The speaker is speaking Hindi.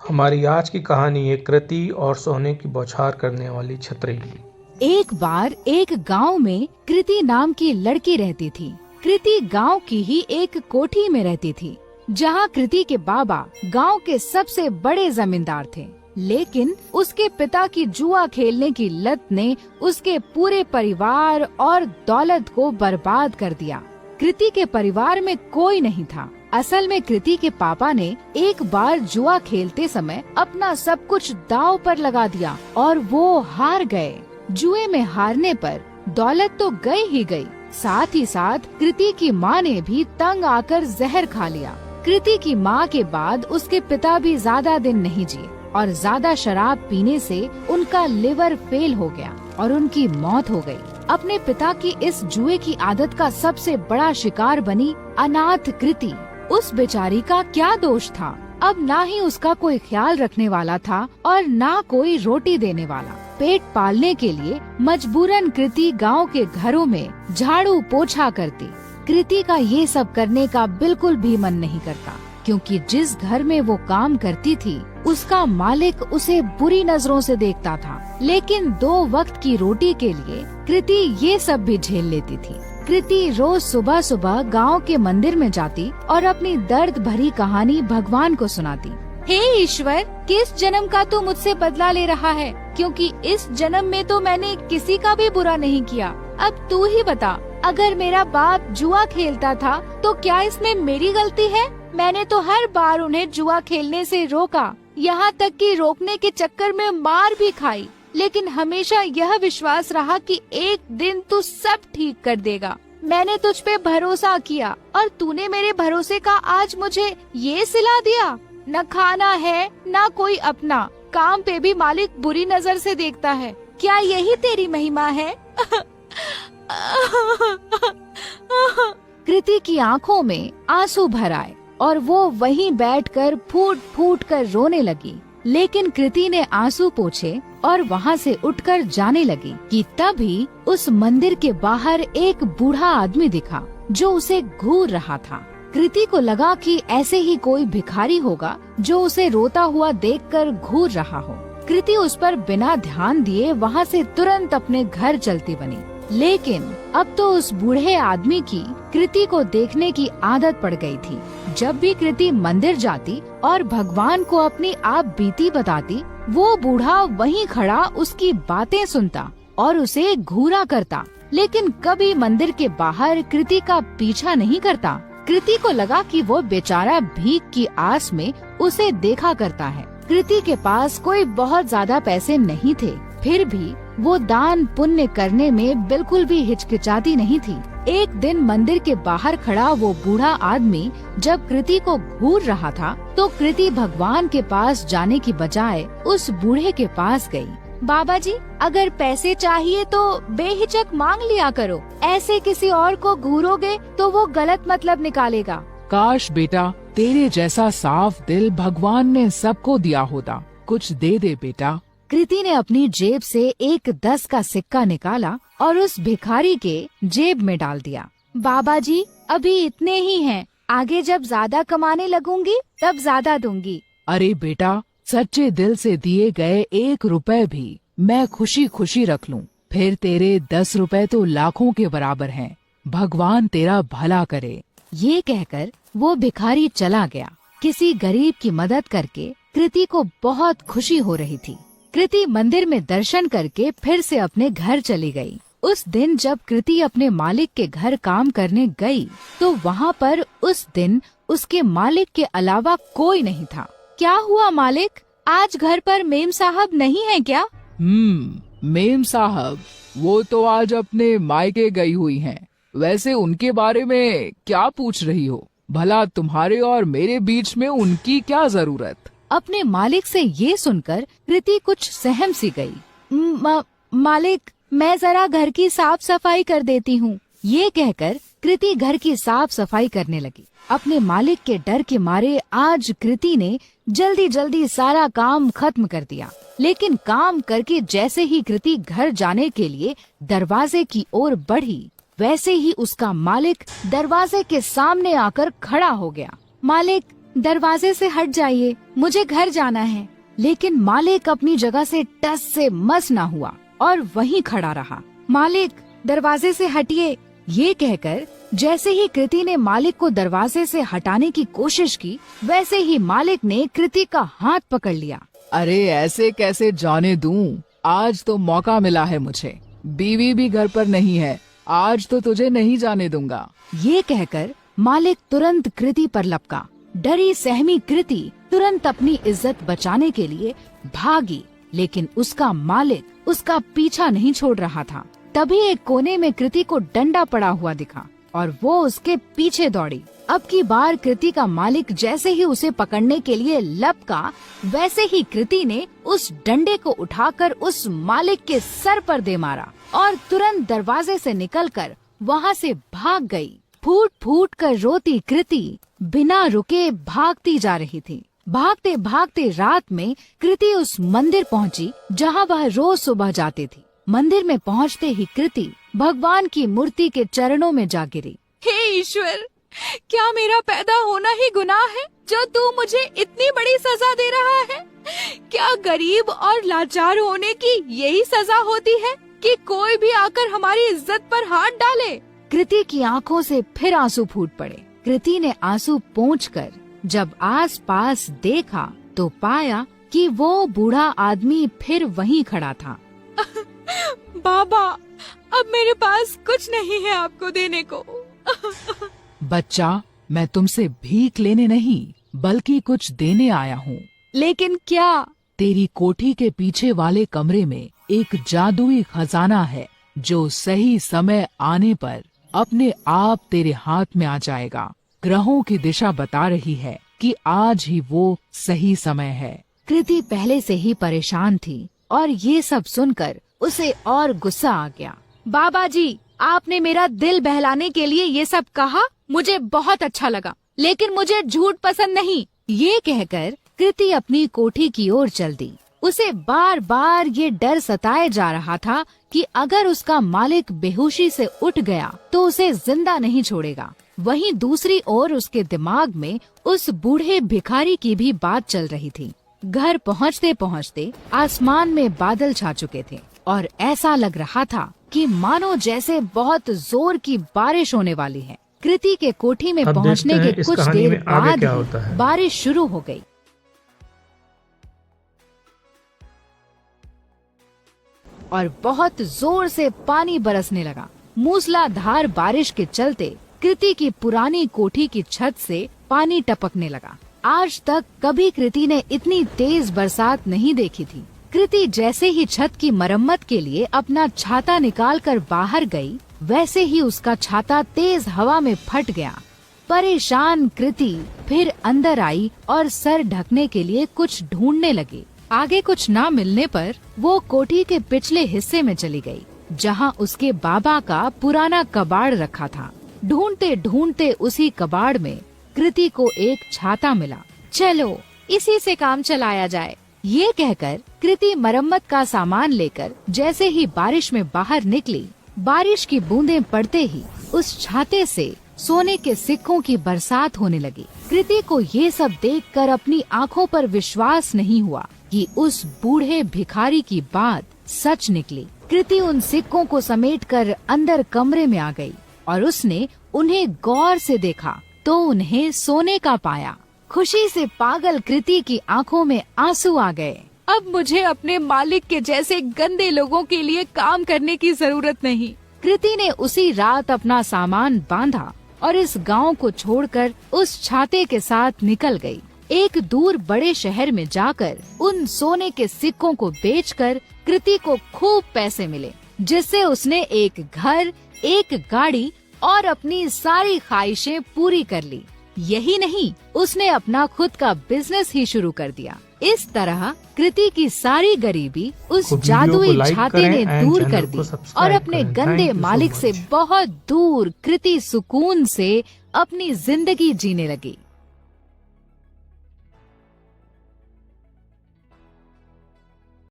हमारी आज की कहानी है कृति और सोने की बौछार करने वाली छतरी की। एक बार एक गांव में कृति नाम की लड़की रहती थी। कृति गांव की ही एक कोठी में रहती थी, जहां कृति के बाबा गांव के सबसे बड़े जमींदार थे। लेकिन उसके पिता की जुआ खेलने की लत ने उसके पूरे परिवार और दौलत को बर्बाद कर दिया। कृति के परिवार में कोई नहीं था। असल में कृति के पापा ने एक बार जुआ खेलते समय अपना सब कुछ दांव पर लगा दिया और वो हार गए। जुए में हारने पर दौलत तो गई ही गई, साथ ही साथ कृति की माँ ने भी तंग आकर जहर खा लिया। कृति की माँ के बाद उसके पिता भी ज्यादा दिन नहीं जिए और ज्यादा शराब पीने से उनका लिवर फेल हो गया और उनकी मौत हो गई। अपने पिता की इस जुए की आदत का सबसे बड़ा शिकार बनी अनाथ कृति। उस बेचारी का क्या दोष था? अब ना ही उसका कोई ख्याल रखने वाला था और ना कोई रोटी देने वाला। पेट पालने के लिए मजबूरन कृति गांव के घरों में झाड़ू पोछा करती। कृति का ये सब करने का बिल्कुल भी मन नहीं करता, क्योंकि जिस घर में वो काम करती थी उसका मालिक उसे बुरी नजरों से देखता था। लेकिन 2 वक्त की रोटी के लिए कृति ये सब भी झेल लेती थी। कृति रोज सुबह सुबह गांव के मंदिर में जाती और अपनी दर्द भरी कहानी भगवान को सुनाती। हे ईश्वर, किस जन्म का तू मुझसे बदला ले रहा है? क्योंकि इस जन्म में तो मैंने किसी का भी बुरा नहीं किया। अब तू ही बता, अगर मेरा बाप जुआ खेलता था तो क्या इसमें मेरी गलती है? मैंने तो हर बार उन्हें जुआ खेलने से रोका, यहाँ तक कि रोकने के चक्कर में मार भी खाई, लेकिन हमेशा यह विश्वास रहा कि एक दिन तू सब ठीक कर देगा। मैंने तुझ पे भरोसा किया और तूने मेरे भरोसे का आज मुझे ये सिला दिया। न खाना है न कोई अपना, काम पे भी मालिक बुरी नजर से देखता है। क्या यही तेरी महिमा है? कृति की आंखों में आंसू भर आए और वो वहीं बैठकर फूट फूट कर रोने लगी। लेकिन कृति ने आंसू पोंछे और वहाँ से उठकर जाने लगी कि तभी उस मंदिर के बाहर एक बूढ़ा आदमी दिखा जो उसे घूर रहा था। कृति को लगा कि ऐसे ही कोई भिखारी होगा जो उसे रोता हुआ देखकर घूर रहा हो। कृति उस पर बिना ध्यान दिए वहाँ से तुरंत अपने घर चलती बनी। लेकिन अब तो उस बूढ़े आदमी की कृति को देखने की आदत पड़ गई थी। जब भी कृति मंदिर जाती और भगवान को अपनी आप बीती बताती, वो बूढ़ा वहीं खड़ा उसकी बातें सुनता और उसे घूरा करता, लेकिन कभी मंदिर के बाहर कृति का पीछा नहीं करता। कृति को लगा कि वो बेचारा भीख की आस में उसे देखा करता है। कृति के पास कोई बहुत ज्यादा पैसे नहीं थे, फिर भी वो दान पुण्य करने में बिल्कुल भी हिचकिचाती नहीं थी। एक दिन मंदिर के बाहर खड़ा वो बूढ़ा आदमी जब कृति को घूर रहा था, तो कृति भगवान के पास जाने की बजाय उस बूढ़े के पास गई। बाबा जी, अगर पैसे चाहिए तो बेहिचक मांग लिया करो। ऐसे किसी और को घूरोगे तो वो गलत मतलब निकालेगा। काश बेटा, तेरे जैसा साफ दिल भगवान ने सबको दिया होता। कुछ दे दे बेटा। कृति ने अपनी जेब से एक 10 का सिक्का निकाला और उस भिखारी के जेब में डाल दिया। बाबा जी, अभी इतने ही हैं, आगे जब ज्यादा कमाने लगूंगी तब ज्यादा दूंगी। अरे बेटा, सच्चे दिल से दिए गए 1 रुपए भी मैं खुशी खुशी रख लूं, फिर तेरे 10 रुपए तो लाखों के बराबर हैं। भगवान तेरा भला करे। ये कहकर वो भिखारी चला गया। किसी गरीब की मदद करके कृति को बहुत खुशी हो रही थी। कृति मंदिर में दर्शन करके फिर से अपने घर चली गई। उस दिन जब कृति अपने मालिक के घर काम करने गई, तो वहाँ पर उस दिन उसके मालिक के अलावा कोई नहीं था। क्या हुआ मालिक, आज घर पर मेम साहब नहीं है क्या? मेम साहब, वो तो आज अपने मायके गई हुई हैं। वैसे उनके बारे में क्या पूछ रही हो? भला तुम्हारे और मेरे बीच में उनकी क्या जरूरत? अपने मालिक से ये सुनकर कृति कुछ सहम सी गई। मालिक, मैं जरा घर की साफ सफाई कर देती हूँ। ये कहकर कृति घर की साफ सफाई करने लगी। अपने मालिक के डर के मारे आज कृति ने जल्दी जल्दी सारा काम खत्म कर दिया। लेकिन काम करके जैसे ही कृति घर जाने के लिए दरवाजे की ओर बढ़ी, वैसे ही उसका मालिक दरवाजे के सामने आकर खड़ा हो गया। मालिक, दरवाजे से हट जाइए, मुझे घर जाना है। लेकिन मालिक अपनी जगह से टस से मस ना हुआ और वहीं खड़ा रहा। मालिक, दरवाजे से हटिए, ये कहकर जैसे ही कृति ने मालिक को दरवाजे से हटाने की कोशिश की, वैसे ही मालिक ने कृति का हाथ पकड़ लिया। अरे ऐसे कैसे जाने दूं? आज तो मौका मिला है मुझे, बीवी भी घर पर नहीं है, आज तो तुझे नहीं जाने दूंगा। ये कहकर मालिक तुरंत कृति पर लपका। डरी सहमी कृति तुरंत अपनी इज्जत बचाने के लिए भागी, लेकिन उसका मालिक उसका पीछा नहीं छोड़ रहा था। तभी एक कोने में कृति को डंडा पड़ा हुआ दिखा और वो उसके पीछे दौड़ी। अब की बार कृति का मालिक जैसे ही उसे पकड़ने के लिए लपका, वैसे ही कृति ने उस डंडे को उठाकर उस मालिक के सर पर दे मारा और तुरंत दरवाजे से निकलकर वहाँ से भाग गई। फूट फूट कर रोती कृति बिना रुके भागती जा रही थी। भागते भागते रात में कृति उस मंदिर पहुँची जहाँ वह रोज सुबह जाती थी। मंदिर में पहुँचते ही कृति भगवान की मूर्ति के चरणों में जा गिरी। हे ईश्वर, क्या मेरा पैदा होना ही गुनाह है जो तू मुझे इतनी बड़ी सजा दे रहा है? क्या गरीब और लाचार होने की यही सजा होती है कि कोई भी आकर हमारी इज्जत पर हाथ डाले? कृति की आंखों से फिर आंसू फूट पड़े। कृति ने आंसू पोंछकर जब आस पास देखा तो पाया कि वो बूढ़ा आदमी फिर वहीं खड़ा था। बाबा, अब मेरे पास कुछ नहीं है आपको देने को। बच्चा, मैं तुमसे भीख लेने नहीं बल्कि कुछ देने आया हूँ। लेकिन क्या? तेरी कोठी के पीछे वाले कमरे में एक जादुई खजाना है जो सही समय आने पर अपने आप तेरे हाथ में आ जाएगा। ग्रहों की दिशा बता रही है कि आज ही वो सही समय है। कृति पहले से ही परेशान थी और ये सब सुनकर उसे और गुस्सा आ गया। बाबा जी, आपने मेरा दिल बहलाने के लिए ये सब कहा, मुझे बहुत अच्छा लगा, लेकिन मुझे झूठ पसंद नहीं। ये कहकर कृति अपनी कोठी की ओर चल दी। उसे बार बार ये डर सताए जा रहा था कि अगर उसका मालिक बेहोशी से उठ गया तो उसे जिंदा नहीं छोड़ेगा। वहीं दूसरी ओर उसके दिमाग में उस बूढ़े भिखारी की भी बात चल रही थी। घर पहुँचते पहुँचते आसमान में बादल छा चुके थे और ऐसा लग रहा था कि मानो जैसे बहुत जोर की बारिश होने वाली है। कृति के कोठी में पहुँचने के कुछ देर बाद ही बारिश शुरू हो गई। और बहुत जोर से पानी बरसने लगा। मूसलाधार बारिश के चलते कृति की पुरानी कोठी की छत से पानी टपकने लगा। आज तक कभी कृति ने इतनी तेज बरसात नहीं देखी थी। कृति जैसे ही छत की मरम्मत के लिए अपना छाता निकालकर बाहर गई, वैसे ही उसका छाता तेज हवा में फट गया। परेशान कृति फिर अंदर आई और सर ढकने के लिए कुछ ढूंढने लगी। आगे कुछ ना मिलने पर वो कोठी के पिछले हिस्से में चली गई, जहाँ उसके बाबा का पुराना कबाड़ रखा था। ढूंढते ढूंढते उसी कबाड़ में कृति को एक छाता मिला। चलो इसी से काम चलाया जाए। ये कहकर कृति मरम्मत का सामान लेकर जैसे ही बारिश में बाहर निकली, बारिश की बूंदें पड़ते ही उस छाते से सोने के सिक्कों की बरसात होने लगी। कृति को ये सब देखकर अपनी आंखों पर विश्वास नहीं हुआ कि उस बूढ़े भिखारी की बात सच निकली। कृति उन सिक्कों को समेटकर अंदर कमरे में आ गई और उसने उन्हें गौर से देखा तो उन्हें सोने का पाया। खुशी से पागल कृति की आंखों में आंसू आ गए। अब मुझे अपने मालिक के जैसे गंदे लोगों के लिए काम करने की जरूरत नहीं। कृति ने उसी रात अपना सामान बांधा और इस गांव को छोड़कर उस छाते के साथ निकल गई। एक दूर बड़े शहर में जाकर उन सोने के सिक्कों को बेचकर कृति को खूब पैसे मिले, जिससे उसने एक घर, एक गाड़ी और अपनी सारी ख्वाहिशें पूरी कर ली। यही नहीं, उसने अपना खुद का बिजनेस ही शुरू कर दिया। इस तरह कृति की सारी गरीबी उस जादुई छाते ने दूर कर दी और अपने गंदे मालिक से बहुत दूर कृति सुकून से अपनी जिंदगी जीने लगी।